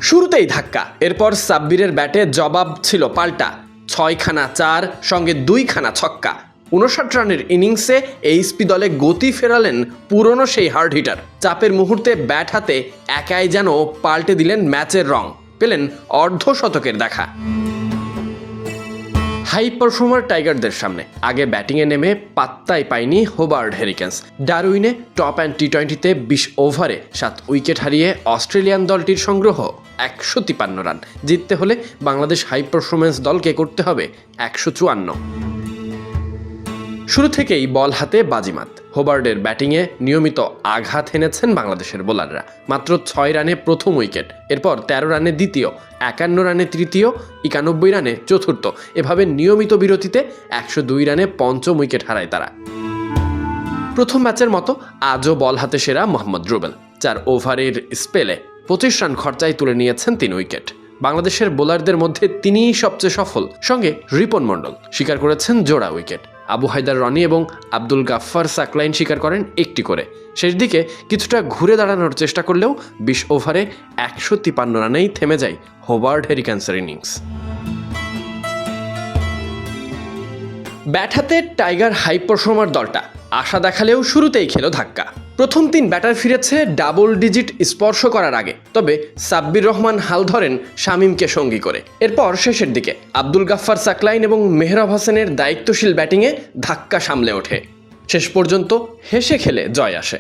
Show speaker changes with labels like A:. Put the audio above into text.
A: শুরুতেই ধাক্কা, এরপর সাব্বিরের ব্যাটে জবাব ছিল পাল্টা। 6খানা 4 সঙ্গে 2খানা ছক্কা। 59 রানের ইনিংসে এইচপি দলে গতি ফেরালেন পুরনো সেই হার্ড হিটার। চাপের মুহূর্তে ব্যাট হাতে একাই যেন পাল্টে দিলেন ম্যাচের রং, পেলেন অর্ধশতকের দেখা। হাই পারফর্মার টাইগারদের সামনে আগে ব্যাটিংয়ে নেমে পাত্তাই পায়নি হোবার্ট হেরিকেন্স। ডারউইনে টপ অ্যান্ড টি-20তে 20 ওভারে 7 উইকেট হারিয়ে অস্ট্রেলিয়ান দলটির সংগ্রহ 153 রান। জিততে হলে বাংলাদেশ হাই পারফরমেন্স দলকে করতে হবে 154। শুরু থেকেই বল হাতে বাজিমাত। হোবার্ডের ব্যাটিংয়ে নিয়মিত আঘাত এনেছেন বাংলাদেশের বোলাররা। মাত্র 6 রানে প্রথম উইকেট, এরপর 13 রানে দ্বিতীয়, 51 রানে তৃতীয়, 91 রানে চতুর্থ। এভাবে নিয়মিত বিরতিতে 102 রানে পঞ্চম উইকেট হারায় তারা। প্রথম ম্যাচের মতো আজও বল হাতে সেরা মোহাম্মদ রুবেল 4 ওভারের স্পেলে 25 রান খরচায় তুলে নিয়েছেন 3 উইকেট। বাংলাদেশের বোলারদের মধ্যে তিনিই সবচেয়ে সফল, সঙ্গে রিপন মণ্ডল শিকার করেছেন জোড়া উইকেট। আবু হায়দার রনি এবং আব্দুল গাফফার সাকলাইন শিকার করেন একটি করে। শেষ দিকে কিছুটা ঘুরে দাঁড়ানোর চেষ্টা করলেও 20 ওভারে 153 রানেই থেমে যায় হোবার্ট হেরিকেন্সের ইনিংস। ব্যাট হাতে টাইগার হাই পারফর্মার দলটা আশা দেখালেও শুরুতেই খেলো ধাক্কা। প্রথম 3 ব্যাটার ফিরেছে ডাবল ডিজিট স্পর্শ করার আগে, তবে সাব্বির রহমান হাল ধরেন শামীমকে সঙ্গী করে। এরপর শেষের দিকে আব্দুল গাফফার সাকলাইন এবং মেহরাব হোসেনের দায়িত্বশীল ব্যাটিংয়ে ধাক্কা সামলে ওঠে। শেষ পর্যন্ত হেসে খেলে জয় আসে।